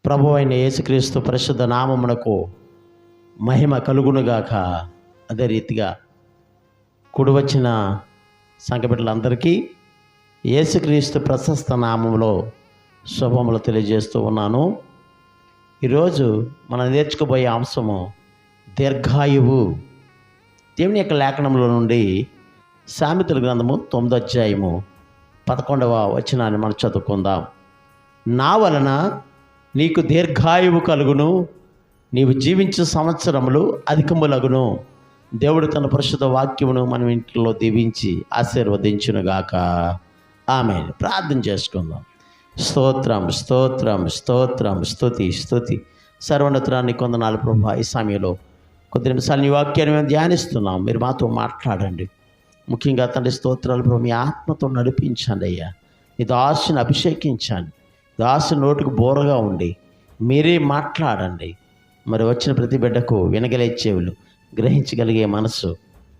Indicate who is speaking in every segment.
Speaker 1: ప్రభు అయిన యేసుక్రీస్తు పరిశుద్ధ నామమునకు మహిమ కలుగునుగాక. అదే రీతిగా కూడివచ్చిన సంఘబిడ్డలందరికీ యేసుక్రీస్తు ప్రశస్త నామములో శుభములు తెలియజేస్తూ ఉన్నాను. ఈరోజు మనం నేర్చుకోబోయే అంశము దీర్ఘాయువు. దేవుని యొక్క లేఖనంలో నుండి సామెతల గ్రంథము 9వ అధ్యాయము 11వ వచనాన్ని మనం చదువుకుందాం. నా వలన నీకు దీర్ఘాయువు కలుగును, నీవు జీవించే సంవత్సరములు అధికములగును. దేవుడు తన పరిశుద్ధ వాక్యమును మనం ఇంట్లో దీవించి ఆశీర్వదించునుగాక. ఆమేన్. ప్రార్థన చేసుకుందాం. స్తోత్రం స్తోత్రం స్తోత్రం స్తుతి స్తుతి సర్వోన్నతానికి వందనాలు ప్రభువా. ఈ సమయంలో కొద్ది నిమిషాలు నీ వాక్యాన్ని మేము ధ్యానిస్తున్నాం. మీరు మాతో మాట్లాడండి. ముఖ్యంగా తండ్రి స్తోత్రాలు ప్రభు, మీ ఆత్మతో నడిపించండి అయ్యా. నీ దాసుని అభిషేకించండి. దాసు నోటికి బోరగా ఉండి మీరే మాట్లాడండి. మరి వచ్చిన ప్రతి బిడ్డకు వినగలే చెవులు, గ్రహించగలిగే మనసు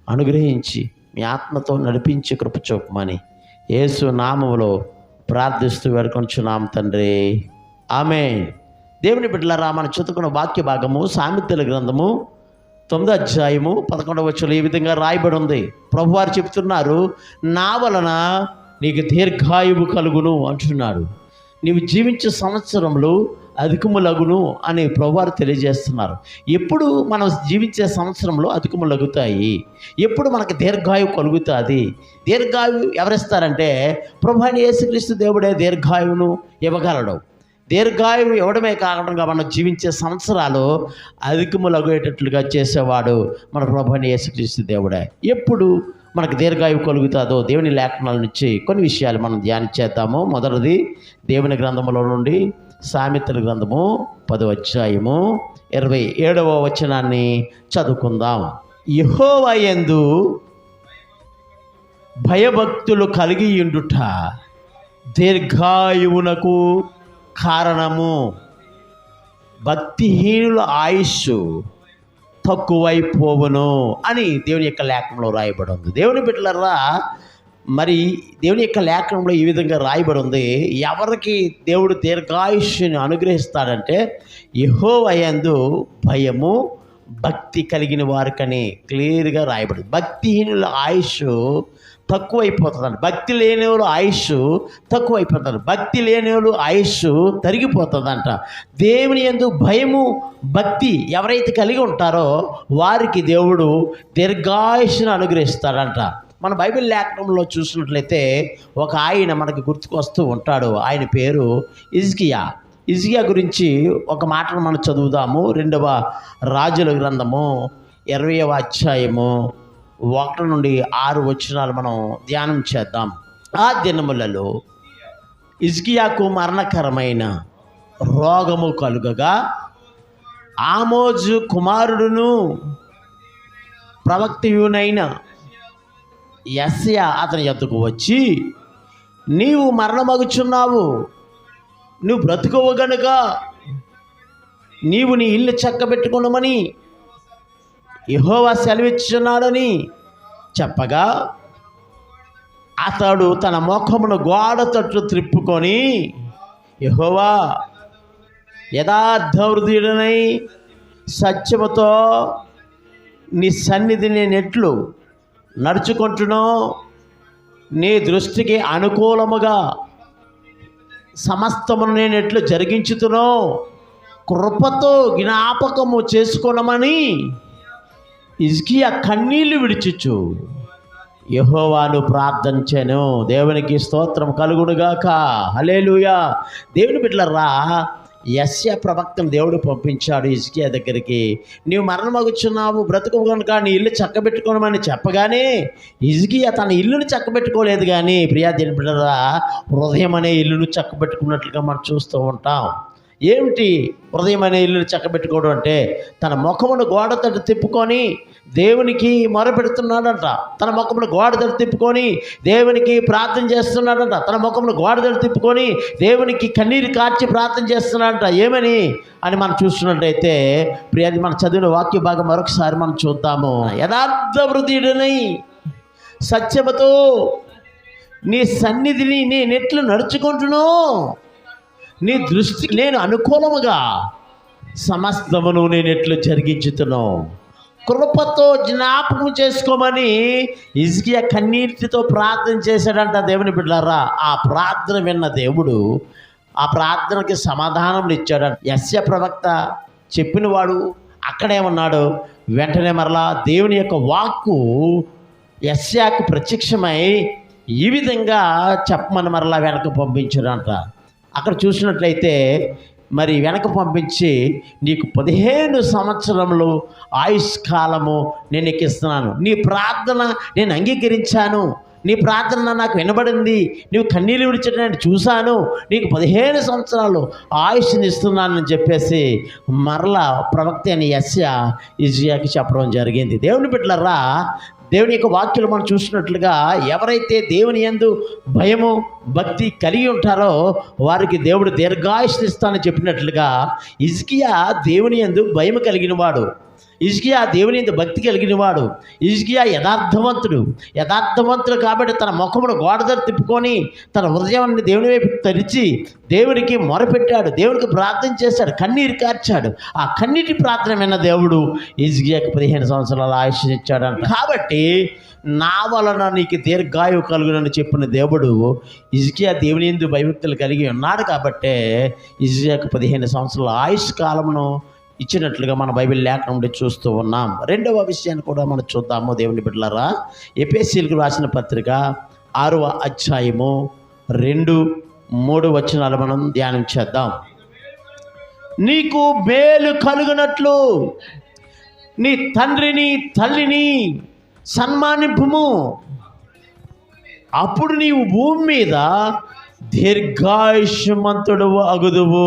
Speaker 1: అనుగ్రహించి మీ ఆత్మతో నడిపించి కృప చూపమని యేసు నామములో ప్రార్థిస్తూ వేడుకొంచున్నాం తండ్రి. ఆమేన్. దేవుని బిడ్డలారా, మనం చదువుకున్న వాక్య భాగము సామెతల గ్రంథము 9వ అధ్యాయము 11వ వచనంలో ఈ విధంగా రాయబడి ఉంది. ప్రభువారు చెప్తున్నారు, నా వలన నీకు దీర్ఘాయువు కలుగును అంటున్నాడు. నీవు జీవించే సంవత్సరములు అధికములగును అని ప్రభువారు తెలియజేస్తున్నారు. ఎప్పుడు మనం జీవించే సంవత్సరంలో అధికములగుతాయి, ఎప్పుడు మనకు దీర్ఘాయువు కలుగుతుంది. దీర్ఘాయువు ఎవరిస్తారంటే ప్రభు అయిన యేసుక్రీస్తు దేవుడే దీర్ఘాయువును ఇవ్వగలడు. దీర్ఘాయువు ఇవ్వడమే కాకుండా మనం జీవించే సంవత్సరాలు అధికములగేటట్లుగా చేసేవాడు మన ప్రభు అయిన యేసుక్రీస్తు దేవుడే. ఎప్పుడు మనకు దీర్ఘాయువు కలుగుతుందో దేవుని లేఖనాల నుంచి కొన్ని విషయాలు మనం ధ్యానించేద్దాము. మొదటిది దేవుని గ్రంథములో నుండి సామెతల గ్రంథము 10వ అధ్యాయము 27వ వచనాన్ని చదువుకుందాం. యెహోవా యందు భయభక్తులు కలిగి ఉండుట దీర్ఘాయువునకు కారణము, భక్తిహీనుల ఆయుష్షు తక్కువైపోవును అని దేవుని యొక్క లేఖనంలో రాయబడి ఉంది. దేవుని బిడ్డలారా, మరి దేవుని యొక్క లేఖనంలో ఈ విధంగా రాయబడి ఉంది. ఎవరికి దేవుడు దీర్ఘాయుష్ని అనుగ్రహిస్తాడంటే యెహోవా యందు భయము భక్తి కలిగిన వారికని క్లియర్గా రాయబడింది. భక్తిహీనుల ఆయుష్ తక్కువైపోతుందంట. భక్తి లేని వాళ్ళు ఆయుష్ తక్కువైపోతుంది. భక్తి లేని వాళ్ళు ఆయుష్ తరిగిపోతుందంట. దేవుని యందు భయము భక్తి ఎవరైతే కలిగి ఉంటారో వారికి దేవుడు దీర్ఘాయుష్ను అనుగ్రహిస్తాడంట. మన బైబిల్ లేఖనంలో చూసినట్లయితే ఒక ఆయన మనకి గుర్తుకొస్తూ ఉంటాడు. ఆయన పేరు హిజ్కియా. హిజ్కియా గురించి ఒక మాటను మనం చదువుదాము. 2వ రాజుల గ్రంథము 20వ అధ్యాయము 1 నుండి 6 వచనాలు మనం ధ్యానం చేద్దాం. ఆ దినములలో హిజ్కియాకు మరణకరమైన రోగము కలుగగా ఆమోజు కుమారుడును ప్రవక్తయునైన యెషయా అతని యొద్దకు వచ్చి, నీవు మరణమగుచున్నావు, నువ్వు బ్రతుకువు గనుక నీవు నీ ఇల్లు చక్కబెట్టుకున్నామని యెహోవా సెలవిచ్చున్నాడని చెప్పగా, అతడు తన ముఖమును గోడ తట్టు త్రిప్పుకొని, యెహోవా యథార్థహృదయుడనై సత్యముతో నీ సన్నిధి నేనెట్లు నడుచుకుంటునో, నీ దృష్టికి అనుకూలముగా సమస్తమును నేను ఎట్లు జరిగించుతునో కృపతో జ్ఞాపకము చేసుకొనమని హిజ్కియా కన్నీళ్లు విడిచుచు యెహోవాను ప్రార్థించెను. దేవునికి స్తోత్రం కలుగునుగాక. హల్లెలూయా. దేవుని బిడ్డలారా, యెషయా ప్రవక్తను దేవుడు పంపించాడు హిజ్కియా దగ్గరికి. నీవు మరణమగుచున్నావు, బ్రతుకు కనుక నీ ఇల్లు చక్కబెట్టుకోమని చెప్పగానే హిజ్కియా తన ఇల్లుని చక్కబెట్టుకోలేదు. కానీ ప్రియా దేవుని బిడ్డలారా, హృదయం అనే ఇల్లును చక్కబెట్టుకున్నట్లుగా మనం చూస్తూ ఉంటాం. ఏమిటి హృదయం అనే ఇల్లుని చక్కబెట్టుకోవడం అంటే తన ముఖమును గోడ తట్టు తిప్పుకొని దేవునికి మొరపెడుతున్నాడంట. తన ముఖమును గోడ తట్టు తిప్పుకొని దేవునికి ప్రార్థన చేస్తున్నాడంట. తన ముఖమును గోడ తట్టు తిప్పుకొని దేవునికి కన్నీరు కార్చి ప్రార్థన చేస్తున్నాడంట. ఏమని అని మనం చూస్తున్నట్టయితే ప్రియాది మనం చదివిన వాక్య భాగం మరొకసారి మనం చూద్దాము. యథార్థ హృదయుడనై సత్యముతో నీ సన్నిధిని నేనెట్లు నడుచుకుంటునో నీ దృష్టికి నేను అనుకూలముగా సమస్తమును నేను ఎట్లు జరిగించుతున్నావు. కృపతో జ్ఞాపకం చేసుకోమని హిజ్కియా కన్నీటితో ప్రార్థన చేశాడంట. దేవుని బిడ్డలారా, ఆ ప్రార్థన విన్న దేవుడు ఆ ప్రార్థనకి సమాధానం ఇచ్చాడంట. యెషయా ప్రవక్త చెప్పినవాడు అక్కడేమన్నాడు, వెంటనే మరలా దేవుని యొక్క వాక్కు యెషయాకు ప్రత్యక్షమై ఈ విధంగా చెప్పమని మరలా వెనక పంపించాడంట. అక్కడ చూసినట్లయితే మరి వెనక పంపించి, నీకు 15 సంవత్సరములు ఆయుష్కాలము నేను ఎక్కిస్తున్నాను, నీ ప్రార్థన నేను అంగీకరించాను, నీ ప్రార్థన నాకు వినబడింది, నీవు కన్నీళ్ళు విడిచడానికి చూశాను, నీకు 15 సంవత్సరాలు ఆయుష్ని ఇస్తున్నానని చెప్పేసి మరలా ప్రవక్త అని యెషయా హిజ్కియాకి చెప్పడం జరిగింది. దేవుని బిడ్డలారా, దేవుని యొక్క వాక్యాలు మనం చూసినట్లుగా ఎవరైతే దేవుని యందు భయము భక్తి కలిగి ఉంటారో వారికి దేవుడు దీర్ఘాయుష్ని ఇస్తానని చెప్పినట్లుగా హిజ్కియా దేవుని యందు భయం కలిగిన వాడు, హిజ్కియా దేవుని యందు భక్తి కలిగిన వాడు, హిజ్కియా యథార్థవంతుడు కాబట్టి తన ముఖమును గోడదర తిప్పుకొని తన హృదయాన్ని దేవుని వైపు తెరిచి దేవునికి మొరపెట్టాడు, దేవునికి ప్రార్థన చేశాడు, కన్నీరు కార్చాడు. ఆ కన్నీటి ప్రార్థన విన్న దేవుడు హిజ్కియాకి 15 సంవత్సరాల ఆయుష్ ఇచ్చాడంట. కాబట్టి నా వలన నీకు దీర్ఘాయువు కలుగునని చెప్పిన దేవుడు హిజ్కియా దేవుని యందు భయభక్తులు కలిగి ఉన్నాడు కాబట్టే హిజ్కియాకు 15 సంవత్సరాల ఆయుష్ కాలమును ఇచ్చినట్లుగా మన బైబిల్ లేఖనం నుండి చూస్తూ ఉన్నాం. రెండవ విషయాన్ని కూడా మనం చూద్దాము. దేవుని బిడ్డలారా, ఎఫెసీయులకు రాసిన పత్రిక 6వ అధ్యాయము 2-3 వచనాలు మనం ధ్యానం చేద్దాం. నీకు మేలు కలుగునట్లు నీ తండ్రిని తల్లిని సన్మానింపుము, అప్పుడు నీవు భూమి మీద దీర్ఘాయుష్మంతుడు అగుదువు.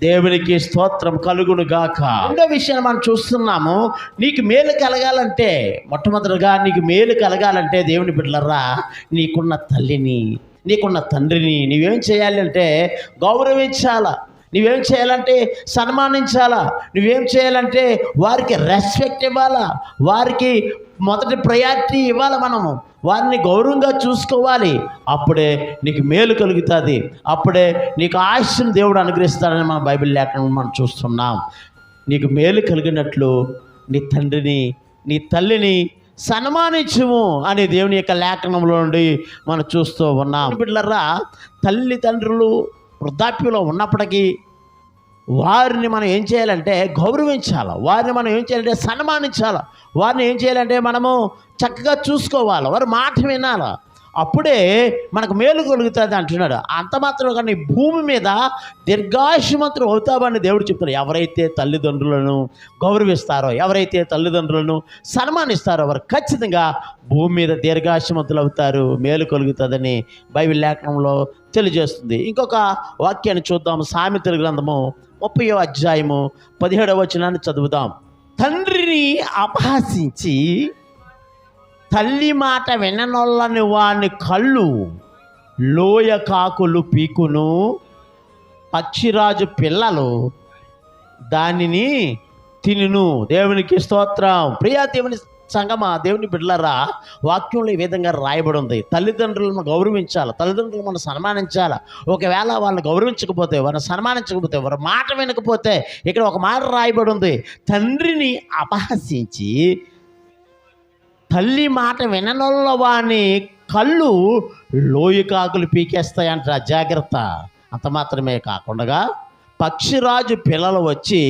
Speaker 1: దేవునికి స్తోత్రం కలుగును గాక. రెండో విషయాన్ని మనం చూస్తున్నాము. నీకు మేలు కలగాలంటే, మొట్టమొదటిగా నీకు మేలు కలగాలంటే దేవుని బిడ్డలారా, నీకున్న తల్లిని నీకున్న తండ్రిని నువ్వేం చేయాలి అంటే గౌరవించాలా, నువ్వేం చేయాలంటే సన్మానించాలా, నువ్వేం చేయాలంటే వారికి రెస్పెక్ట్ ఇవ్వాలా, వారికి మొదటి ప్రయారిటీ ఇవ్వాలి, మనము వారిని గౌరవంగా చూసుకోవాలి. అప్పుడే నీకు మేలు కలుగుతుంది, అప్పుడే నీకు ఆయుష్ను దేవుడు అనుగ్రహిస్తాడని మన బైబిల్ లేఖనం మనం చూస్తున్నాం. నీకు మేలు కలిగినట్లు నీ తండ్రిని నీ తల్లిని సన్మానించుము అని దేవుని యొక్క లేఖనంలో నుండి మనం చూస్తూ ఉన్నాం. బిడ్డలారా, తల్లిదండ్రులు వృద్ధాప్యంలో ఉన్నప్పటికీ వారిని మనం ఏం చేయాలంటే గౌరవించాలి, వారిని మనం ఏం చేయాలంటే సన్మానించాలి, వారిని ఏం చేయాలంటే మనము చక్కగా చూసుకోవాలి, వారి మాట వినాలి, అప్పుడే మనకు మేలు కలుగుతుంది అంటున్నాడు. అంత మాత్రం కానీ భూమి మీద దీర్ఘాయుష్మంతులు అవుతామని దేవుడు చెప్తున్నారు. ఎవరైతే తల్లిదండ్రులను గౌరవిస్తారో, ఎవరైతే తల్లిదండ్రులను సన్మానిస్తారో వారు ఖచ్చితంగా భూమి మీద దీర్ఘాయుష్మంతులు అవుతారు, మేలు కలుగుతుందని బైబిల్ లేఖనంలో తెలియజేస్తుంది. ఇంకొక వాక్యాన్ని చూద్దాం. సామెతల గ్రంథము 30వ అధ్యాయము 17వ వచనాన్ని చదువుదాం. తండ్రిని అపహసించి తల్లి మాట విననొల్లని వాని కళ్ళు లోయ కాకులు పీకును, పక్షిరాజు పిల్లలు దానిని తినును. దేవునికి స్తోత్రం. ప్రియా దేవుని సంగమా, దేవుని బిడ్డలారా, వాక్యంలో ఈ విధంగా రాయబడి ఉంది. తల్లిదండ్రులను గౌరవించాలి, తల్లిదండ్రులను మనం సన్మానించాలి. ఒకవేళ వాళ్ళని గౌరవించకపోతే, వాళ్ళని సన్మానించకపోతే, వారి మాట వినకపోతే, ఇక్కడ ఒక మాట రాయబడి ఉంది, తండ్రిని అపహసించి తల్లి మాట విననొల్ల వాని కళ్ళు లోయకాకులు పీకేస్తాయంట. జాగ్రత్త. అంత మాత్రమే కాకుండా పక్షిరాజు పిల్లలు వచ్చి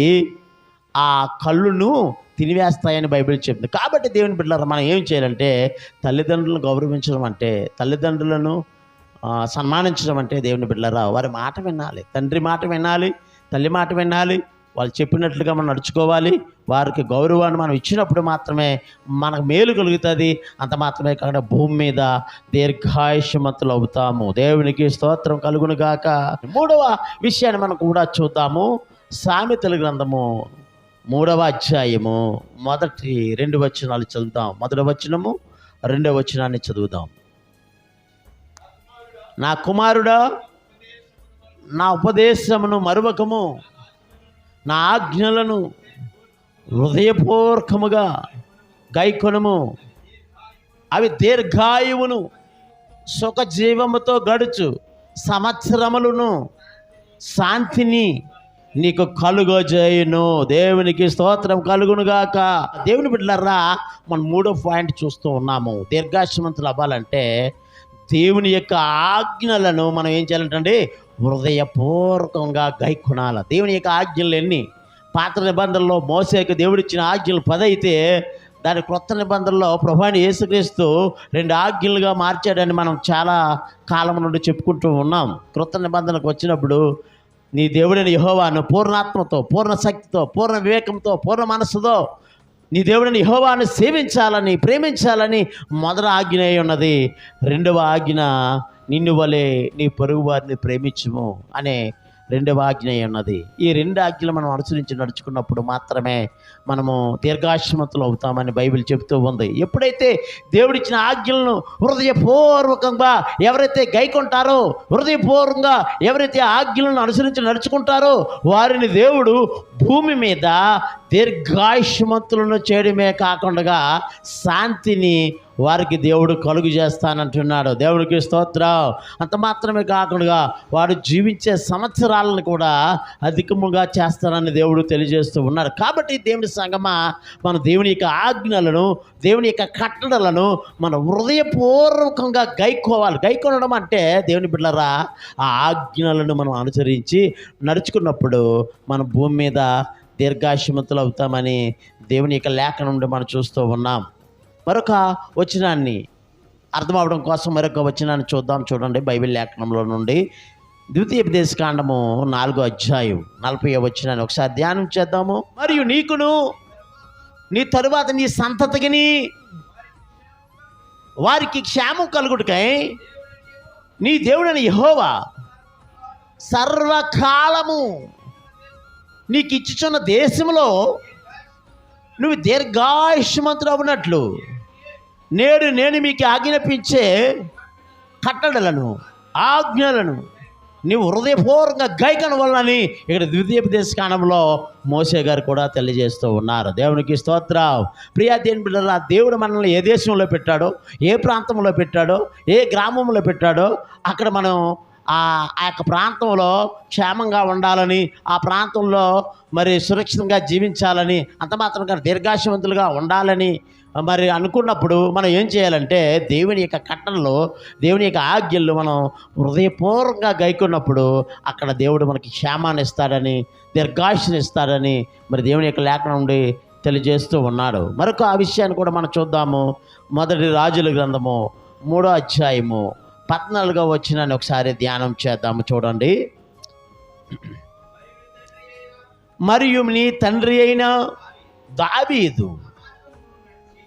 Speaker 1: ఆ కళ్ళును తినివేస్తాయని బైబిల్ చెప్తుంది. కాబట్టి దేవుని బిడ్డలారా, మనం ఏం చేయాలంటే తల్లిదండ్రులను గౌరవించడం అంటే, తల్లిదండ్రులను సన్మానించడం అంటే దేవుని బిడ్డలారా వారి మాట వినాలి, తండ్రి మాట వినాలి, తల్లి మాట వినాలి, వాళ్ళు చెప్పినట్లుగా మనం నడుచుకోవాలి. వారికి గౌరవాన్ని మనం ఇచ్చినప్పుడు మాత్రమే మనకు మేలు కలుగుతుంది. అంత మాత్రమే కాకుండా భూమి మీద దీర్ఘాయుష్మంతులు అవుతాము. దేవునికి స్తోత్రం కలుగును గాక. మూడవ విషయాన్ని మనం కూడా చూద్దాము. సామెతల గ్రంథము 3వ అధ్యాయము 1-2 వచనాలు చదువుతాం. 1వ వచనము 2వ వచనాన్ని చదువుదాం. నా కుమారుడా, నా ఉపదేశమును మరువకము, నా ఆజ్ఞలను హృదయపూర్వకముగా గైకొనుము, అవి దీర్ఘాయువును సుఖజీవముతో గడుచు సంవత్సరములను శాంతిని నీకు కలుగజేయును. దేవునికి స్తోత్రం కలుగునుగాక. దేవుని బిడ్డలారా, మనం 3వ పాయింట్ చూస్తూ ఉన్నాము. దీర్ఘాయుష్మంతులు అవ్వాలంటే దేవుని యొక్క ఆజ్ఞలను మనం ఏం చేయాలంటే హృదయపూర్వకంగా గైకొనాలి. దేవుని యొక్క ఆజ్ఞలు ఎన్ని? పాత నిబంధనలో మోసేకు దేవుడిచ్చిన ఆజ్ఞలు 10 అయితే దాని క్రొత్త నిబంధనలో ప్రభువైన యేసుక్రీస్తు 2 ఆజ్ఞలుగా మార్చాడని మనం చాలా కాలం నుండి చెప్పుకుంటూ ఉన్నాం. క్రొత్త నిబంధనకు వచ్చినప్పుడు నీ దేవుడైన యెహోవాను పూర్ణాత్మతో, పూర్ణ శక్తితో, పూర్ణ వివేకంతో, పూర్ణ మనస్సుతో నీ దేవుడైన యెహోవాను సేవించాలని, ప్రేమించాలని మొదటి ఆజ్ఞ అయి ఉన్నది. 2వ ఆజ్ఞ నిన్ను వలె నీ పొరుగు వారిని ప్రేమించుము అనే 2వ ఆజ్ఞ అయి ఉన్నది. ఈ 2 ఆజ్ఞలు మనం అనుసరించి నడుచుకున్నప్పుడు మాత్రమే మనము దీర్ఘాయుష్మంతులు అవుతామని బైబిల్ చెబుతూ ఉంది. ఎప్పుడైతే దేవుడిచ్చిన ఆజ్ఞలను హృదయపూర్వకంగా ఎవరైతే గైకొంటారో, హృదయపూర్వకంగా ఎవరైతే ఆజ్ఞలను అనుసరించి నడుచుకుంటారో వారిని దేవుడు భూమి మీద దీర్ఘాయుష్మంతులను చేయడమే కాకుండా శాంతిని వారికి దేవుడు కలుగు చేస్తానంటున్నాడు. దేవుడికి స్తోత్రం. అంత మాత్రమే కాకుండా వారు జీవించే సంవత్సరాలను కూడా అధికముగా చేస్తానని దేవుడు తెలియజేస్తూ ఉన్నారు. కాబట్టి దేవుని సంగమా, మన దేవుని యొక్క ఆజ్ఞలను, దేవుని యొక్క కట్టడలను మన హృదయపూర్వకంగా గైకోవాలి. గైకొనడం అంటే దేవుని బిడ్డలారా, ఆ ఆజ్ఞలను మనం అనుసరించి నడుచుకున్నప్పుడు మన భూమి మీద దీర్ఘాయుష్మంతులు అవుతామని దేవుని యొక్క లేఖ నుండి మనం చూస్తూ ఉన్నాం. మరొక వచనాన్ని అర్థం అవడం కోసం మరొక వచనాన్ని చూద్దాం. చూడండి, బైబిల్ లేఖనంలో నుండి ద్వితీయోపదేశకాండము 4వ అధ్యాయం 40వ వచనాన్ని ఒకసారి ధ్యానం చేద్దాము. మరియు నీకును నీ తరువాత నీ సంతతికిని వారికి క్షేమం కలుగుటకై నీ దేవుడైన యెహోవా సర్వకాలము నీకు ఇచ్చుచున్న దేశంలో నువ్వు దీర్ఘాయుష్మంతుడు అవునట్లు నేను మీకు ఆజ్ఞాపించే కట్టడలను, ఆజ్ఞలను నీవు హృదయపూర్వకంగా గైకొన వలనని ఇక్కడ ద్వితీయోపదేశకాండంలో మోసే గారు కూడా తెలియజేస్తూ ఉన్నారు. దేవునికి స్తోత్రం. ప్రియా దేవుని బిడ్డలారా, దేవుడు మనల్ని ఏ దేశంలో పెట్టాడో, ఏ ప్రాంతంలో పెట్టాడో, ఏ గ్రామంలో పెట్టాడో అక్కడ మనం ఆ యొక్క ప్రాంతంలో క్షేమంగా ఉండాలని, ఆ ప్రాంతంలో మరి సురక్షితంగా జీవించాలని, అంత మాత్రంగా దీర్ఘాయుష్మంతులుగా ఉండాలని మరి అనుకున్నప్పుడు మనం ఏం చేయాలంటే దేవుని యొక్క కట్టడలు, దేవుని యొక్క ఆజ్ఞలు మనం హృదయపూర్వకంగా గైకొన్నప్పుడు అక్కడ దేవుడు మనకి క్షేమాన్ని ఇస్తాడని, దీర్ఘాయుష్ని ఇస్తాడని మరి దేవుని యొక్క లేఖనం నుండి తెలియజేస్తూ ఉన్నాడు. మరొక ఆ విషయాన్ని కూడా మనం చూద్దాము. మొదటి రాజుల గ్రంథము 3వ అధ్యాయము 14వ వచనాన్ని ఒకసారి ధ్యానం చేద్దాము. చూడండి. మరియు నీ తండ్రి అయిన దావీదు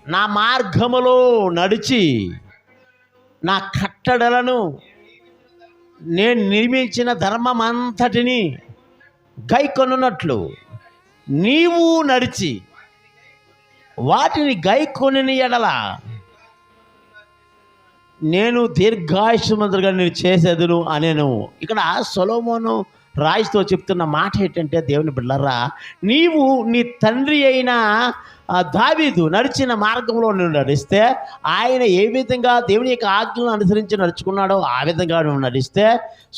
Speaker 1: నా మార్గములో నడిచి నా కట్టడలను నేను నిర్మించిన ధర్మమంతటిని గైకొనున్నట్లు నీవు నడిచి వాటిని గైకొనిన ఎడల నేను దీర్ఘాయుష్మంతులుగా నేను చేసేదును అనేను. ఇక్కడ సొలొమోను రాజుతో చెప్తున్న మాట ఏంటంటే, దేవుని బిడ్డలారా, నీవు నీ తండ్రి అయిన దావీదు నడిచిన మార్గంలో నువ్వు నడిస్తే, ఆయన ఏ విధంగా దేవుని యొక్క ఆజ్ఞలను అనుసరించి నడుచుకున్నాడో ఆ విధంగా నువ్వు నడిస్తే,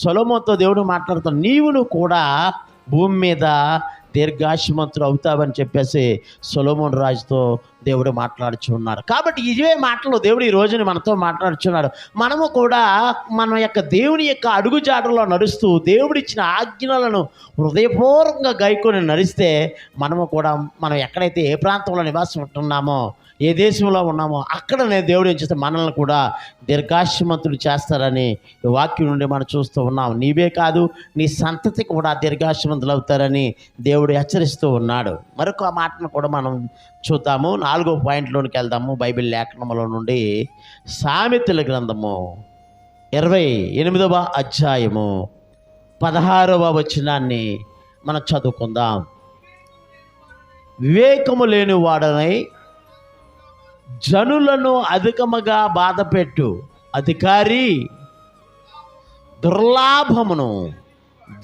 Speaker 1: సొలొమోనుతో దేవుడు మాట్లాడుతాడు, నీవును కూడా భూమి మీద దీర్ఘాయుష్మంతుడు అవుతావని చెప్పేసి సొలొమోను రాజుతో దేవుడు మాట్లాడుచున్నాడు. కాబట్టి ఇవే మాటలు దేవుడు ఈ రోజుని మనతో మాట్లాడుచున్నాడు. మనము కూడా మన యొక్క దేవుని యొక్క అడుగుజాడలో నడుస్తూ దేవుడిచ్చిన ఆజ్ఞలను హృదయపూర్వకంగా గైకొని నడిస్తే మనము కూడా మనం ఎక్కడైతే ఏ ప్రాంతంలో నివాసం ఉంటున్నామో, ఏ దేశంలో ఉన్నామో అక్కడనే దేవుడు ఏం చేస్తే మనల్ని కూడా దీర్ఘాయుష్మంతుడు చేస్తారని ఈ వాక్యం నుండి మనం చూస్తూ ఉన్నాం. నీవే కాదు, నీ సంతతి కూడా దీర్ఘాయుష్మంతులు అవుతారని దేవుడు హెచ్చరిస్తూ ఉన్నాడు. మరొక మాటను కూడా మనం చూద్దాము. 4వ పాయింట్లోనికి వెళ్దాము. బైబిల్ లేఖనములో నుండి సామెతల గ్రంథము 28వ అధ్యాయము 16వ వచనాన్ని మనం చదువుకుందాం. వివేకము లేని వాడనై జనులను అధికముగా బాధపెట్టు అధికారి దుర్లాభమును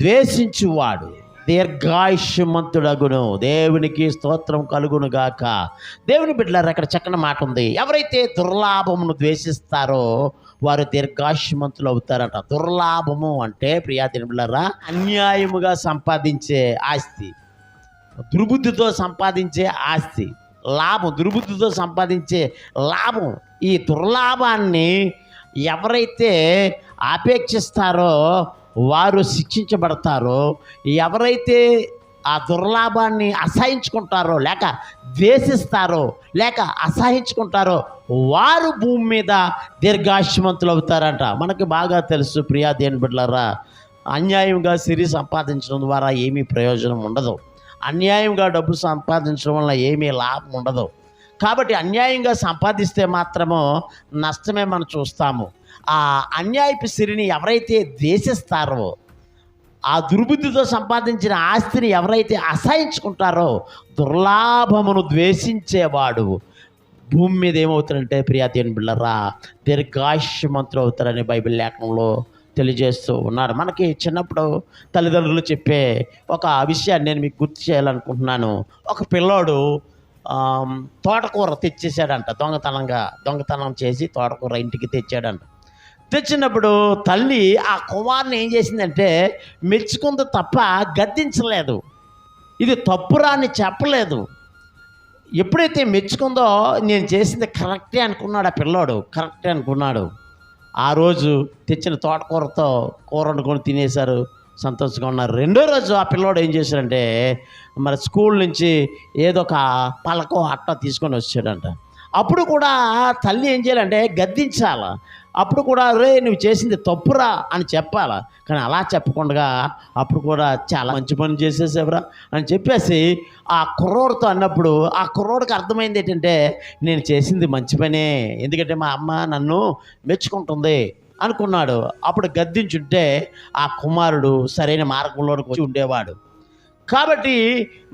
Speaker 1: ద్వేషించువాడు దీర్ఘాయుష్మంతుడగును. దేవునికి స్తోత్రం కలుగును గాక. దేవుని బిడ్డలారా, అక్కడ చక్కని మాట ఉంది. ఎవరైతే దుర్లాభమును ద్వేషిస్తారో వారు దీర్ఘాయుష్మంతులు అవుతారట. దుర్లాభము అంటే ప్రియాదేవుని బిడ్డలారా, అన్యాయముగా సంపాదించే ఆస్తి, దుర్బుద్ధితో సంపాదించే ఆస్తి, లాభం, దుర్బుద్ధితో సంపాదించే లాభం. ఈ దుర్లాభాన్ని ఎవరైతే ఆపేక్షిస్తారో వారు శిక్షించబడతారో, ఎవరైతే ఆ దుర్లాభాన్ని అసహించుకుంటారో లేక ద్వేషిస్తారో లేక అసహించుకుంటారో వారు భూమి మీద దీర్ఘాయుష్మంతులు అవుతారంట. మనకి బాగా తెలుసు ప్రియా దేవుని బిడ్డలారా, అన్యాయంగా సిరి సంపాదించడం ద్వారా ఏమీ ప్రయోజనం ఉండదు. అన్యాయంగా డబ్బు సంపాదించడం వల్ల ఏమీ లాభం ఉండదు. కాబట్టి అన్యాయంగా సంపాదిస్తే మాత్రము నష్టమే మనం చూస్తాము. ఆ అన్యాయపు సిరిని ఎవరైతే ద్వేషిస్తారో, ఆ దుర్బుద్ధితో సంపాదించిన ఆస్తిని ఎవరైతే అసహించుకుంటారో, దుర్లాభమును ద్వేషించేవాడు భూమి మీద ఏమవుతారంటే ప్రియా దేవుని బిడ్డలారా, దీర్ఘాయుష్మంతులు అవుతారని బైబిల్ లేఖనంలో తెలియజేస్తూ ఉన్నారు. మనకి చిన్నప్పుడు తల్లిదండ్రులు చెప్పే ఒక విషయాన్ని నేను మీకు గుర్తు చేయాలనుకుంటున్నాను. ఒక పిల్లోడు తోటకూర తెచ్చేసాడంట. దొంగతనం చేసి తోటకూర ఇంటికి తెచ్చాడంట. తెచ్చినప్పుడు తల్లి ఆ కుమారుని ఏం చేసిందంటే మెచ్చుకుంది తప్ప గద్దించలేదు. ఇది తప్పురా అని చెప్పలేదు. ఎప్పుడైతే మెచ్చుకుందో నేను చేసింది కరెక్టే అనుకున్నాడు. ఆ పిల్లోడు కరెక్టే అనుకున్నాడు. ఆ రోజు తెచ్చిన తోటకూరతో కూర వండుకొని తినేశారు, సంతోషంగా ఉన్నారు. రెండో రోజు ఆ పిల్లోడు ఏం చేశాడంటే మరి స్కూల్ నుంచి ఏదో ఒక పలకో అట్ట తీసుకొని వచ్చాడంట. అప్పుడు కూడా తల్లి ఏం చేయాలంటే గద్దించాల. అప్పుడు కూడా రే నువ్వు చేసింది తప్పురా అని చెప్పాల. కానీ అలా చెప్పకుండా అప్పుడు కూడా చాలా మంచి పని చేసేసేవరా అని చెప్పేసి ఆ కుర్రోడితో అన్నప్పుడు ఆ కుర్రోడికి అర్థమైంది ఏంటంటే నేను చేసింది మంచి పనే, ఎందుకంటే మా అమ్మ నన్ను మెచ్చుకుంటుంది అనుకున్నాడు. అప్పుడు గద్దించుంటే ఆ కుమారుడు సరైన మార్గంలోకి వచ్చి ఉండేవాడు. కాబట్టి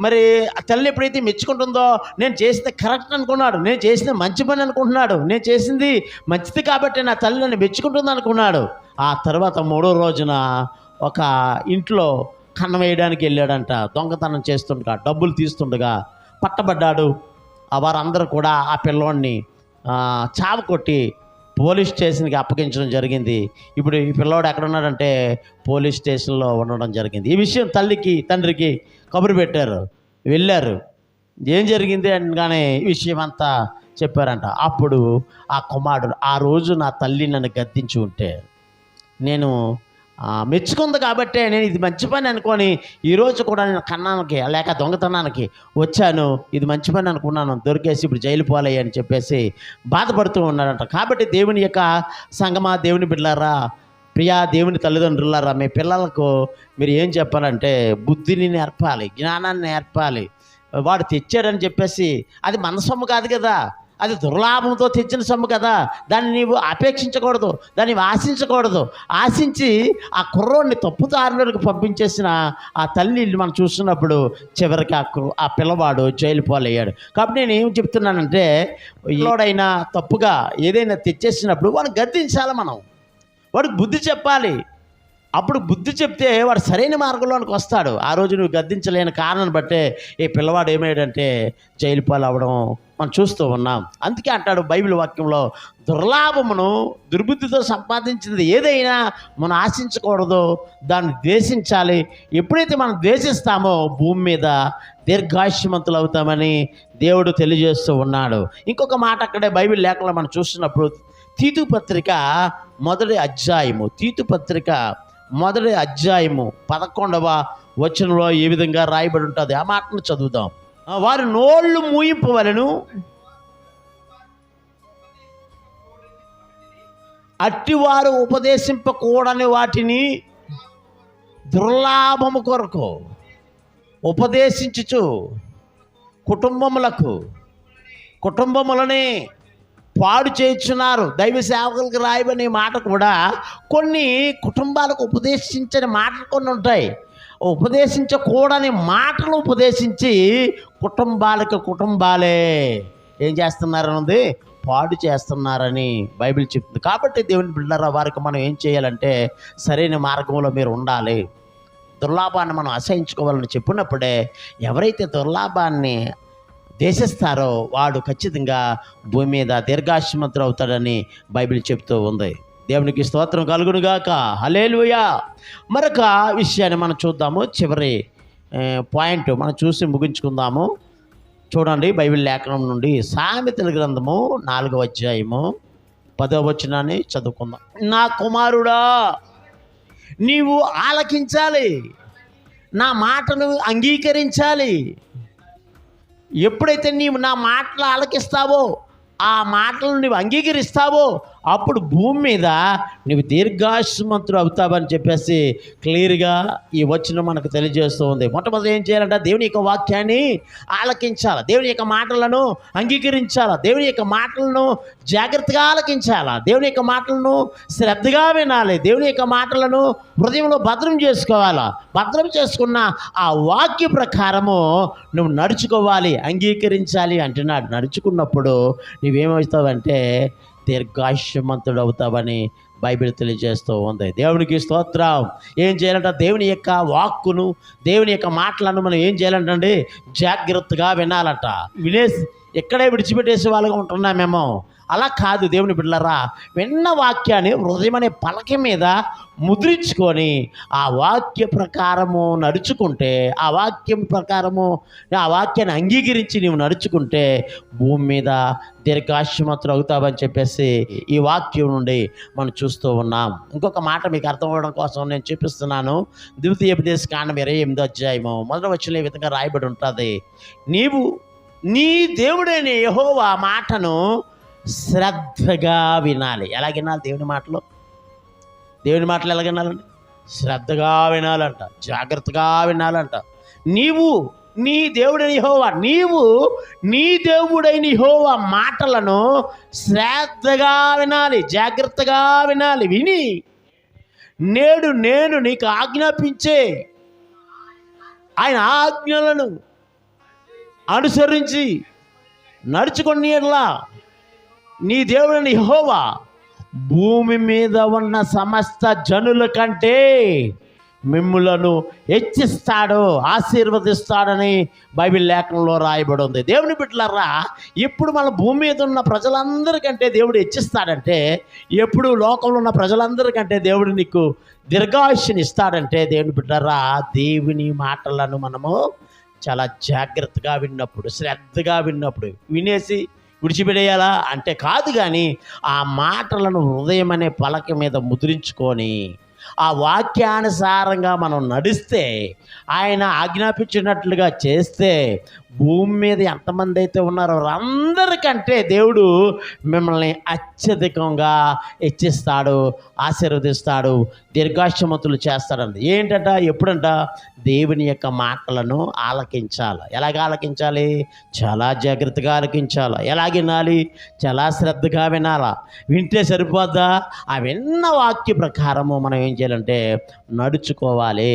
Speaker 1: మరి ఆ తల్లి ఎప్పుడైతే మెచ్చుకుంటుందో నేను చేసింది కరెక్ట్ అనుకున్నాడు, నేను చేసింది మంచి పని అనుకుంటున్నాడు, నేను చేసింది మంచిది కాబట్టి నా తల్లి నన్ను మెచ్చుకుంటుంది అనుకున్నాడు. ఆ తర్వాత మూడో రోజున ఒక ఇంట్లో కన్నం వేయడానికి వెళ్ళాడంట. దొంగతనం చేస్తుండగా డబ్బులు తీస్తుండగా పట్టబడ్డాడు. వారందరూ కూడా ఆ పిల్లోడిని చావ కొట్టి పోలీస్ స్టేషన్కి అప్పగించడం జరిగింది. ఇప్పుడు ఈ పిల్లోడు ఎక్కడున్నాడంటే పోలీస్ స్టేషన్లో ఉండడం జరిగింది. ఈ విషయం తల్లికి తండ్రికి కబురు పెట్టారు, వెళ్ళారు. ఏం జరిగింది అనగానే ఈ విషయం అంతా చెప్పారంట. అప్పుడు ఆ కుమారుడు ఆ రోజు నా తల్లి నన్ను గద్దించి ఉంటే నేను మెచ్చుకుంది కాబట్టే నేను ఇది మంచి పని అనుకొని ఈరోజు కూడా నేను కన్నానికి లేక దొంగతనానికి వచ్చాను, ఇది మంచి పని అనుకున్నాను, దొరికేసి ఇప్పుడు జైలు పోలయ్యా అని చెప్పేసి బాధపడుతూ ఉన్నాడంట. కాబట్టి దేవుని యొక్క సంగమా, దేవుని బిడ్డలారా, ప్రియా దేవుని తల్లిదండ్రులారా, మీ పిల్లలకు మీరు ఏం చెప్పాలంటే బుద్ధిని నేర్పాలి, జ్ఞానాన్ని నేర్పాలి. వాడు తెచ్చాడని చెప్పేసి అది మన సొమ్ము కాదు కదా, అది దుర్లాభంతో తెచ్చిన సొమ్ము కదా, దాన్ని నీవు అపేక్షించకూడదు, దాన్ని ఆశించకూడదు. ఆశించి ఆ కుర్రోడిని తప్పుదారులకు పంపించేసిన ఆ తల్లి మనం చూస్తున్నప్పుడు చివరికి ఆ పిల్లవాడు జైలు పాలయ్యాడు. కాబట్టి నేను ఏం చెప్తున్నానంటే పిల్లోడైనా తప్పుగా ఏదైనా తెచ్చేసినప్పుడు వాడిని గద్దించాలి, మనం వాడికి బుద్ధి చెప్పాలి. అప్పుడు బుద్ధి చెప్తే వాడు సరైన మార్గంలోనికి వస్తాడు. ఆ రోజు నువ్వు గద్దించలేని కారణాన్ని బట్టే ఈ పిల్లవాడు ఏమయ్యాడంటే జైలు పాలు అవ్వడం మనం చూస్తూ ఉన్నాం. అందుకే అంటాడు బైబిల్ వాక్యంలో, దుర్లాభమును దుర్బుద్ధితో సంపాదించింది ఏదైనా మనం ఆశించకూడదు, దాన్ని ద్వేషించాలి. ఎప్పుడైతే మనం ద్వేషిస్తామో భూమి మీద దీర్ఘాయుష్మంతులు అవుతామని దేవుడు తెలియజేస్తూ ఉన్నాడు. ఇంకొక మాట అక్కడే బైబిల్ లేఖలో మనం చూస్తున్నప్పుడు తీతు పత్రిక మొదటి అధ్యాయము 11వ వచనంలో ఏ విధంగా రాయబడి ఉంటుంది ఆ మాటను చదువుదాం. వారి నోళ్ళు మూయింపవలెను, అట్టివారు ఉపదేశింపకూడని వాటిని దుర్లాభము కొరకు ఉపదేశించుచు కుటుంబములని పాడు చేయించున్నారు. దైవ సేవకులకు రాయబడిన మాట కూడా కొన్ని కుటుంబాలకు ఉపదేశించని మాటలు కొన్ని ఉంటాయి. ఉపదేశించకూడని మాటలు ఉపదేశించి కుటుంబాలే ఏం చేస్తున్నారన్నది పాడు చేస్తున్నారని బైబిల్ చెప్తుంది. కాబట్టి దేవుని బిడ్డలారా, వారికి మనం ఏం చేయాలంటే సరైన మార్గంలో మీరు ఉండాలి. దుర్లాభాన్ని మనం అసహించుకోవాలని చెప్పినప్పుడే ఎవరైతే దుర్లాభాన్ని ద్వేషిస్తారో వాడు ఖచ్చితంగా భూమి మీద దీర్ఘాయుష్మంతుడు అవుతాడని బైబిల్ చెప్తూ ఉంది. దేవునికి స్తోత్రం కలుగునుగాక. హల్లెలూయా. మరొక విషయాన్ని మనం చూద్దాము. చివరి పాయింట్ మనం చూసి ముగించుకుందాము. చూడండి, బైబిల్ లేఖనం నుండి సామెతల గ్రంథము 4వ అధ్యాయము 10వ వచనాన్ని చదువుకుందాం. నా కుమారుడా, నీవు ఆలకించాలి, నా మాటను అంగీకరించాలి. ఎప్పుడైతే నీవు నా మాటలు ఆలకిస్తావో, ఆ మాటలను నువ్వు అంగీకరిస్తావో, అప్పుడు భూమి మీద నువ్వు దీర్ఘాయుష్మంతుడు అవుతావని చెప్పేసి క్లియర్గా ఈ వచనం మనకు తెలియజేస్తూ ఉంది. మొట్టమొదటి ఏం చేయాలంటే దేవుని యొక్క వాక్యాన్ని ఆలకించాలి, దేవుని యొక్క మాటలను అంగీకరించాలి, దేవుని యొక్క మాటలను జాగ్రత్తగా ఆలకించాలి, దేవుని యొక్క మాటలను శ్రద్ధగా వినాలి, దేవుని యొక్క మాటలను హృదయంలో భద్రం చేసుకోవాలి. భద్రం చేసుకున్న ఆ వాక్య ప్రకారము నువ్వు నడుచుకోవాలి, అంగీకరించాలి అంటున్నాడు. నడుచుకున్నప్పుడు నువ్వేమవుతావంటే దీర్ఘాయుష్మంతుడు అవుతావని బైబిల్ తెలియజేస్తూ ఉంది. దేవునికి స్తోత్రం. ఏం చేయాలంట? దేవుని యొక్క వాక్కును, దేవుని యొక్క మాటలను మనం ఏం చేయాలంటండి? జాగ్రత్తగా వినాలంట. వినేసి ఎక్కడే విడిచిపెట్టేసే వాళ్ళగా ఉంటున్నామేమో. అలా కాదు దేవుని బిడ్డలారా. విన్న వాక్యాన్ని హృదయం అనే పలక మీద ముద్రించుకొని ఆ వాక్య ప్రకారము నడుచుకుంటే, ఆ వాక్యం ప్రకారము ఆ వాక్యాన్ని అంగీకరించి నీవు నడుచుకుంటే భూమి మీద దీర్ఘాయుష్మంతుడు అవుతావని చెప్పేసి ఈ వాక్యం నుండి మనం చూస్తూ ఉన్నాం. ఇంకొక మాట మీకు అర్థం అవ్వడం కోసం నేను చూపిస్తున్నాను. ద్వితీయోపదేశకాండం 28వ అధ్యాయము 1వ వచనంలో ఈ విధంగా రాయబడి ఉంటుంది. నీవు నీ దేవుడైన యెహోవా మాటను శ్రద్ధగా వినాలి. ఎలా వినాలి? దేవుని మాటలు ఎలా వినాలండి? శ్రద్ధగా వినాలంట, జాగ్రత్తగా వినాలంట. నీవు నీ దేవుడైన యెహోవా, నీవు నీ దేవుడైన యెహోవా మాటలను శ్రద్ధగా వినాలి, జాగ్రత్తగా వినాలి. విని నేడు నేను నీకు ఆజ్ఞాపించే ఆయన ఆజ్ఞలను అనుసరించి నడుచుకొని ఎట్లా నీ దేవుడైన యెహోవా భూమి మీద ఉన్న సమస్త జనుల కంటే మిమ్ములను హెచ్చిస్తాడు, ఆశీర్వదిస్తాడని బైబిల్ లేఖనంలో రాయబడి ఉంది. దేవుని బిడ్డలారా, ఎప్పుడు మన భూమి మీద ఉన్న ప్రజలందరికంటే దేవుడు హెచ్చిస్తాడంటే, ఎప్పుడు లోకంలో ఉన్న ప్రజలందరికంటే దేవుడు నీకు దీర్ఘాయుష్ని ఇస్తాడంటే, దేవుని బిడ్డలారా, దేవుని మాటలను మనము చాలా జాగ్రత్తగా విన్నప్పుడు, శ్రద్ధగా విన్నప్పుడు, వినేసి విడిచిపెట్టేయాలా అంటే కాదు. కానీ ఆ మాటలను హృదయం అనే పలక మీద ముద్రించుకొని ఆ వాక్యానుసారంగా మనం నడిస్తే, ఆయన ఆజ్ఞాపించినట్లుగా చేస్తే, భూమి మీద ఎంతమంది అయితే ఉన్నారో అందరికంటే దేవుడు మిమ్మల్ని అత్యధికంగా హెచ్చిస్తాడు, ఆశీర్వదిస్తాడు, దీర్ఘాయుష్మంతులు చేస్తాడండి. ఏంటంట? ఎప్పుడంట? దేవుని యొక్క మాటలను ఆలకించాలి. ఎలాగ ఆలకించాలి? చాలా జాగ్రత్తగా ఆలకించాలి. ఎలా వినాలి? చాలా శ్రద్ధగా వినాలా. వింటే సరిపోద్దా? ఆ విన్న వాక్య ప్రకారము మనం ఏం చేయాలంటే నడుచుకోవాలి,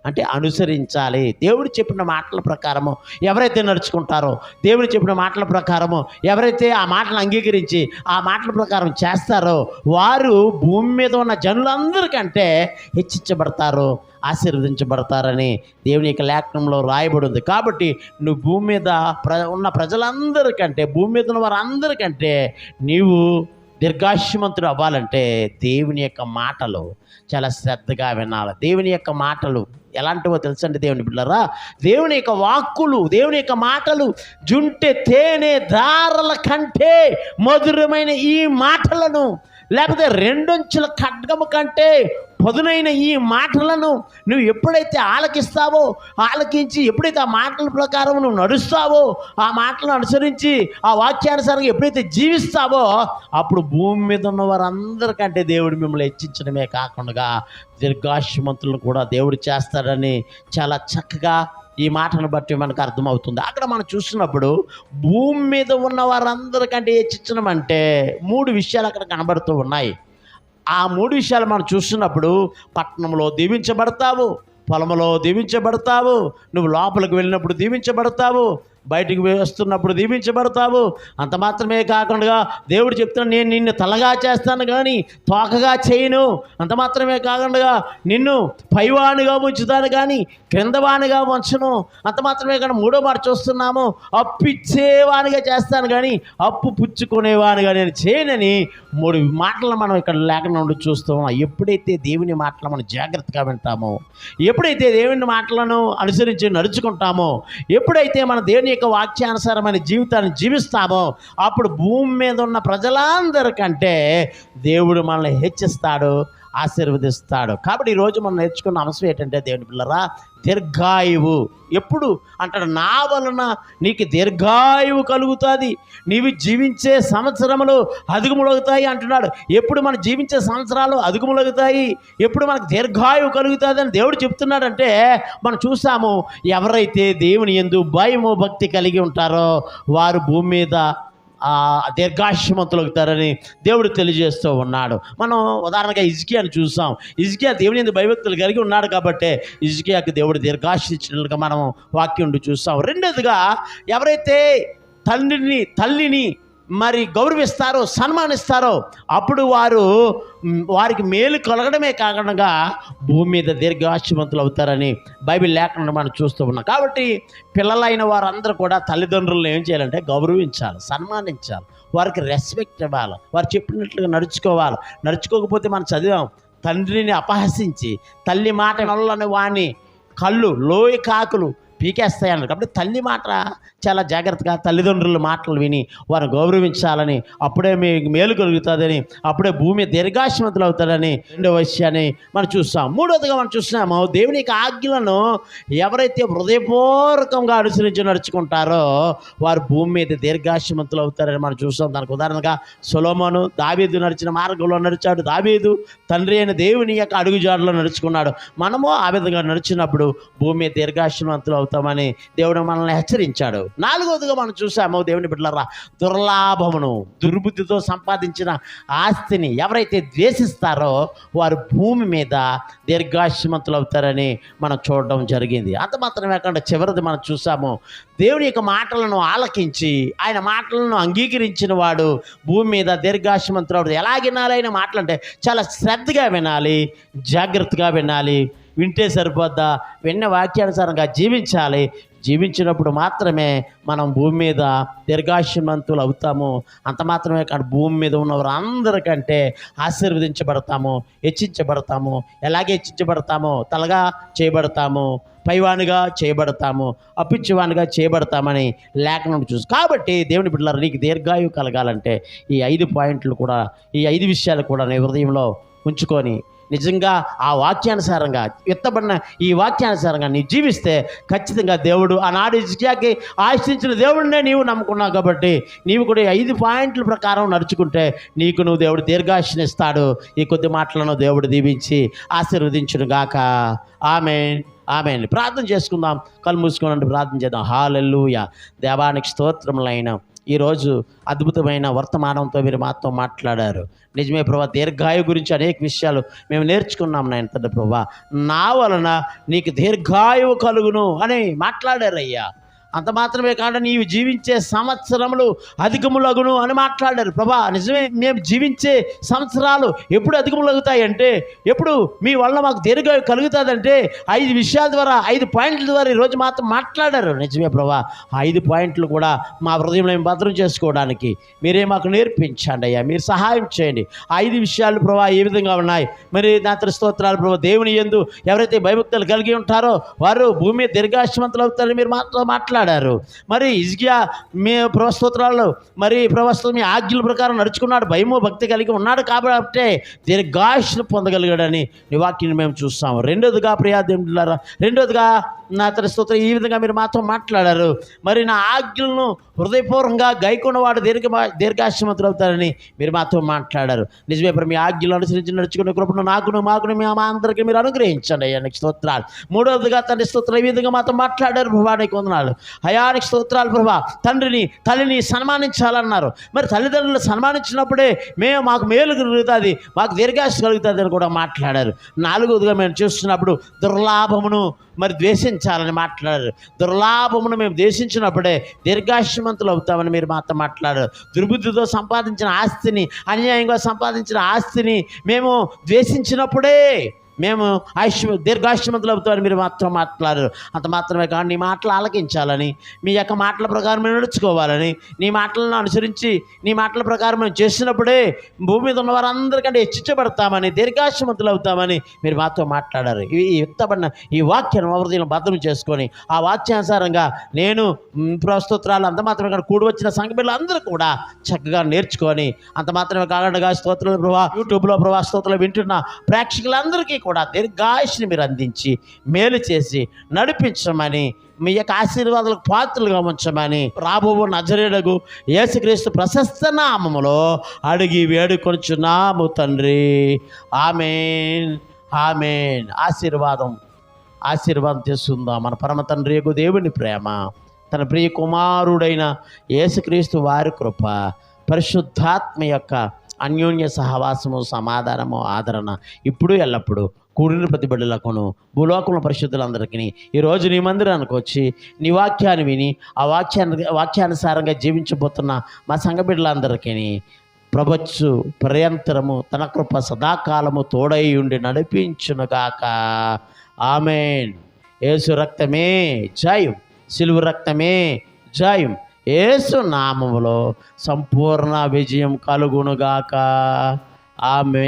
Speaker 1: అంటే అనుసరించాలి. దేవుడు చెప్పిన మాటల ప్రకారము ఎవరైతే నడుచుకుంటారో, దేవుడు చెప్పిన మాటల ప్రకారము ఎవరైతే ఆ మాటలు అంగీకరించి ఆ మాటల ప్రకారం చేస్తారో, వారు భూమి మీద ఉన్న జనులందరికంటే హెచ్చించబడతారు, ఆశీర్వదించబడతారని దేవుని యొక్క లేఖనంలో రాయబడి ఉంది. కాబట్టి నువ్వు భూమి మీద ఉన్న ప్రజలందరికంటే, భూమి మీద ఉన్న వారందరికంటే నీవు దీర్ఘాయుష్మంతుడు అవ్వాలంటే దేవుని యొక్క మాటలు చాలా శ్రద్ధగా వినాలి. దేవుని యొక్క మాటలు ఎలాంటివో తెలుసండి దేవుని బిడ్డలారా? దేవుని యొక్క వాక్కులు, దేవుని యొక్క మాటలు జుంటె తేనె దారల కంటే మధురమైన ఈ మాటలను, లేకపోతే రెండొంచుల ఖడ్గము కంటే పదునైన ఈ మాటలను నువ్వు ఎప్పుడైతే ఆలకిస్తావో, ఆలకించి ఎప్పుడైతే ఆ మాటల ప్రకారం నువ్వు నడుస్తావో, ఆ మాటలను అనుసరించి ఆ వాక్యానుసారంగా ఎప్పుడైతే జీవిస్తావో, అప్పుడు భూమి మీద ఉన్న వారందరికంటే దేవుడు మిమ్మల్ని హెచ్చించడమే కాకుండా దీర్ఘాయుష్మంతులను కూడా దేవుడు చేస్తాడని చాలా చక్కగా ఈ మాటను బట్టి మనకు అర్థమవుతుంది. అక్కడ మనం చూసినప్పుడు భూమి మీద ఉన్న వారందరికంటే హెచ్చించడం అంటే 3 విషయాలు అక్కడ కనబడుతూ ఉన్నాయి. ఆ 3 విషయాలు మనం చూస్తున్నప్పుడు పట్టణంలో దీవించబడతావు, పొలంలో దీవించబడతావు, నువ్వు లోపలికి వెళ్ళినప్పుడు దీవించబడతావు, బయటికి వస్తున్నప్పుడు దీవించబడతావు. అంత మాత్రమే కాకుండా దేవుడు చెప్తున్నాడు, నేను నిన్ను తలగా చేస్తాను కానీ తోకగా చేయను. అంత మాత్రమే కాకుండా నిన్ను పైవానిగా ఉంచుతాను కానీ క్రిందవానిగా ఉంచను. అంత మాత్రమే కానీ మూడో మాట చూస్తున్నాము, అప్పిచ్చేవానిగా చేస్తాను కానీ అప్పు పుచ్చుకునేవానిగా నేను చేయనని 3 మాటలను మనం ఇక్కడ లేఖనం నుండి చూస్తాం. ఎప్పుడైతే దేవుని మాటలు మనం జాగ్రత్తగా వింటామో, ఎప్పుడైతే దేవుని మాటలను అనుసరించి నడుచుకుంటామో, ఎప్పుడైతే మన దేవుని యొక్క వాక్యానుసారమైన జీవితాన్ని జీవిస్తామో, అప్పుడు భూమి మీద ఉన్న ప్రజలందరికంటే దేవుడు మనల్ని హెచ్చిస్తాడు, ఆశీర్వదిస్తాడు. కాబట్టి ఈరోజు మనం నేర్చుకున్న అంశం ఏంటంటే, దేవుని పిల్లరా, దీర్ఘాయువు. ఎప్పుడు అంటాడు, నా వలన నీకు దీర్ఘాయువు కలుగుతుంది, నీవు జీవించే సంవత్సరములు అధికములవుతాయి అంటున్నాడు. ఎప్పుడు మనం జీవించే సంవత్సరాలు అధికములవుతాయి, ఎప్పుడు మనకు దీర్ఘాయువు కలుగుతుంది అని దేవుడు చెప్తున్నాడంటే, మనం చూసాము, ఎవరైతే దేవుని యందు భయము భక్తి కలిగి ఉంటారో వారు భూమి మీద దీర్ఘాయుష్మంతులు అవుతారని దేవుడు తెలియజేస్తూ ఉన్నాడు. మనం ఉదాహరణగా హిజ్కియాని చూసాం. హిజ్కియా దేవుని యందు భయభక్తులు కలిగి ఉన్నాడు కాబట్టి హిజ్కియాకి దేవుడు దీర్ఘాయుష్షు ఇచ్చినట్లుగా మనం వాక్యం చూసాం. రెండోదిగా, ఎవరైతే తల్లిని మరి గౌరవిస్తారో, సన్మానిస్తారో, అప్పుడు వారికి మేలు కలగడమే కాకుండా భూమి మీద దీర్ఘాయుష్మంతులు అవుతారని బైబిల్ లేఖనం మనం చూస్తూ ఉన్నాం. కాబట్టి పిల్లలైన వారందరూ కూడా తల్లిదండ్రులను ఏం చేయాలంటే గౌరవించాలి, సన్మానించాలి, వారికి రెస్పెక్ట్ ఇవ్వాలి, వారు చెప్పినట్లుగా నడుచుకోవాలి. నడుచుకోకపోతే మనం చదివాం, తండ్రిని అపహసించి తల్లి మాట వల్లని వాని కళ్ళు లోయ కాకులు పీకేస్తాయి అన్నారు. కాబట్టి తల్లి మాట చాలా జాగ్రత్తగా తల్లిదండ్రుల మాటలు విని వారిని గౌరవించాలని, అప్పుడే మీకు మేలు కలుగుతుందని, అప్పుడే భూమి దీర్ఘాయుష్మంతులు అవుతారని రెండవ విషయాన్ని మనం చూస్తాం. మూడవదిగా మనం చూస్తున్నాము, దేవుని యొక్క ఆజ్ఞలను ఎవరైతే హృదయపూర్వకంగా అనుసరించి నడుచుకుంటారో వారు భూమి మీద దీర్ఘాయుష్మంతులు అవుతారని మనం చూస్తాం. దానికి ఉదాహరణగా సొలొమోను, దావీదు నడిచిన మార్గంలో నడిచాడు. దావీదు తండ్రి అయిన దేవుని యొక్క అడుగుజాడలో నడుచుకున్నాడు. మనము ఆ విధంగా నడిచినప్పుడు భూమి మీద దీర్ఘాయుష్మంతులు అవుతామని దేవుడు మనల్ని హెచ్చరించాడు. నాలుగవదిగా మనం చూసాము, దేవుని బిడ్డలారా, దుర్లాభమును, దుర్బుద్ధితో సంపాదించిన ఆస్తిని ఎవరైతే ద్వేషిస్తారో వారు భూమి మీద దీర్ఘాయుష్మంతులు అవుతారని మనం చూడడం జరిగింది. అంత మాత్రమే కాకుండా చివరిది మనం చూసాము, దేవుని యొక్క మాటలను ఆలకించి ఆయన మాటలను అంగీకరించిన వాడు భూమి మీద దీర్ఘాయుష్మంతులు అవుతాడు. ఎలా వినాలి ఆయన మాటలు అంటే చాలా శ్రద్ధగా వినాలి, జాగ్రత్తగా వినాలి. వింటే సరిపోద్దా? విన్న వాక్యానుసారంగా జీవించాలి. జీవించినప్పుడు మాత్రమే మనం భూమి మీద దీర్ఘాయుష్మంతులు అవుతాము. అంత మాత్రమే కాదు, భూమి మీద ఉన్నవారు అందరికంటే ఆశీర్వదించబడతాము, హెచ్చించబడతాము. ఎలాగే హెచ్చించబడతామో తలగా చేయబడతాము, పైవానిగా చేయబడతాము, అప్పిచ్చేవానిగా చేయబడతామని లేఖనం చూసి. కాబట్టి దేవుని బిడ్డలారా, నీకు దీర్ఘాయువు కలగాలంటే ఈ 5 పాయింట్లు కూడా, ఈ 5 విషయాలు కూడా నీ హృదయంలో ఉంచుకొని నిజంగా ఆ వాక్యానుసారంగా ఎత్తబడిన ఈ వాక్యానుసారంగా నీ జీవిస్తే ఖచ్చితంగా దేవుడు ఆనాడు హిజ్కియాకి ఆశించిన దేవుడినే నీవు నమ్ముకున్నావు. కాబట్టి నీవు కూడా 5 పాయింట్ల ప్రకారం నడుచుకుంటే నీకు నువ్వు దేవుడు దీర్ఘాయుష్నిస్తాడు. ఈ కొద్ది మాటలను దేవుడు దీవించి ఆశీర్వదించును గాక. ఆమేన్, ఆమేన్. ప్రార్థన చేసుకుందాం. కళ్ళు మూసుకోనండి, ప్రార్థన చేద్దాం. హల్లెలూయా. దేవానికి స్తోత్రములైన ఈరోజు అద్భుతమైన వర్తమానంతో మీరు మాతో మాట్లాడారు. నిజమే ప్రభా, దీర్ఘాయు గురించి అనేక విషయాలు మేము నేర్చుకున్నాం నాయన తండ్రి. ప్రభా, నా వలన నీకు దీర్ఘాయువు కలుగును అని మాట్లాడారయ్యా. అంత మాత్రమే కాకుండా నీవు జీవించే సంవత్సరములు అధికములగును అని మాట్లాడారు. ప్రభా, నిజమే, మేము జీవించే సంవత్సరాలు ఎప్పుడు అధికములగుతాయి అంటే, ఎప్పుడు మీ వల్ల మాకు దీర్ఘాయువు కలుగుతుందంటే 5 విషయాల ద్వారా, 5 పాయింట్ల ద్వారా ఈరోజు మాత్రం మాట్లాడారు. నిజమే ప్రభా, 5 పాయింట్లు కూడా మా హృదయంలో మేము భద్రం చేసుకోవడానికి మీరే మాకు నేర్పించండి అయ్యా. మీరు సహాయం చేయండి. 5 విషయాలు ప్రభా ఏ విధంగా ఉన్నాయి మరి నా స్తోత్రాలు ప్రభా. దేవుని యందు ఎవరైతే భయభక్తులు కలిగి ఉంటారో వారు భూమి మీద దీర్ఘాయుష్మంతులు అవుతారని మీరు మాతో మాట్లాడారు. మరి హిజ్కియా మీ స్తోత్రాలు మరి ప్రవస్తులు మీ ఆజ్ఞల ప్రకారం నడుచుకున్నాడు, భయము భక్తి కలిగి ఉన్నాడు కాబట్టి దీర్ఘాయుష్ను పొందగలిగాడని నీ వాక్యాన్ని మేము చూస్తాము. రెండోదిగా ప్రియా దేవులారా, రెండోదిగా నా స్తోత్రం ఈ విధంగా మీరు మాతో మాట్లాడారు. మరి నా ఆజ్ఞలను హృదయపూర్వకంగా గైకొన్నవాడు దీర్ఘాయుష్మంతులు అవుతారని మీరు మాతో మాట్లాడారు. నిజమే ప్రభు, మీ ఆజ్ఞలు అనుసరించి నడుచుకునే కృపను నాకును మాకును మా అందరికీ మీరు అనుగ్రహించండి అయ్యా. నీకు స్తోత్రాలు. మూడవదిగా తండ్రి స్తోత్రం ఈ విధంగా మాతో మాట్లాడారు. ప్రభా నీకు వందనాలు. అయానికి స్తోత్రాలు ప్రభా. తండ్రిని తల్లిని సన్మానించాలన్నారు. మరి తల్లిదండ్రులు సన్మానించినప్పుడే మాకు మేలు కలుగుతుంది, మాకు దీర్ఘాయుష్షు కలుగుతుంది అని కూడా మాట్లాడారు. 4వదిగా మేము చూస్తున్నప్పుడు దుర్లాభమును మరి ద్వేషించాలని మాట్లాడారు. దుర్లాభమును మేము ద్వేషించినప్పుడే దీర్ఘాయుష్మంతులు అవుతామని మీరు మాతో మాట్లాడారు. దుర్బుద్ధితో సంపాదించిన ఆస్తిని, అన్యాయంగా సంపాదించిన ఆస్తిని మేము ద్వేషించినప్పుడే మేము దీర్ఘాయుష్మంతులు అవుతామని మీరు మాత్రం మాట్లాడారు. అంత మాత్రమే కాదు, నీ మాటలు ఆలకించాలని, మీ యొక్క మాటల ప్రకారం మేము నడుచుకోవాలని, నీ మాటలను అనుసరించి నీ మాటల ప్రకారం మేము చేసినప్పుడే భూమి మీద ఉన్న వారందరికంటే హెచ్చించబడతామని, దీర్ఘాయుష్మంతులు అవుతామని మీరు మాతో మాట్లాడారు. ఎత్తబడిన ఈ వాక్యాన్ని హృదయంలో భద్రం చేసుకొని ఆ వాక్యానుసారంగా నేను స్తోత్రాలు అంత మాత్రమే కాదు కూడి వచ్చిన సంఘ బిడ్డలు అందరూ కూడా చక్కగా నేర్చుకొని, అంత మాత్రమే కాకుండా స్తోత్రాలు ప్రభా, యూట్యూబ్లో ప్రభా స్తోత్రాలు వింటున్న ప్రేక్షకులందరికీ కూడా దీర్ఘాయుష్ని మీరు అందించి మేలు చేసి నడిపించమని, మీ యొక్క ఆశీర్వాదాలకు పాత్రలుగా ఉంచమని రాబో నజరేయుడగు యేసుక్రీస్తు ప్రశస్త నామములో అడిగి వేడుకొనుచున్నాము తండ్రి. ఆమేన్, ఆమేన్. ఆశీర్వాదం చేసుకుందాం. మన పరమ తండ్రి యొక్క దేవుని ప్రేమ, తన ప్రియ కుమారుడైన యేసుక్రీస్తు వారి కృప, పరిశుద్ధాత్మ యొక్క అన్యోన్య సహవాసము, సమాధానము, ఆదరణ ఇప్పుడు ఎల్లప్పుడూ కూడిన ప్రతి బిడ్డలకును భూలోకంలో పరిశుద్ధులందరికీ ఈరోజు నీ మందిరానికి వచ్చి నీ వాక్యాన్ని విని ఆ వాక్యానుసారంగా జీవించబోతున్న మా సంఘ బిడ్డలందరికీ ప్రభచ్చు పర్యంతరము తన కృప సదాకాలము తోడై ఉండి నడిపించునుగాక. ఆమేన్. యేసు రక్తమే జయం, సిలువ రక్తమే జయం. యేసు నామములో సంపూర్ణ విజయం కలుగునుగాక. ఆమేన్.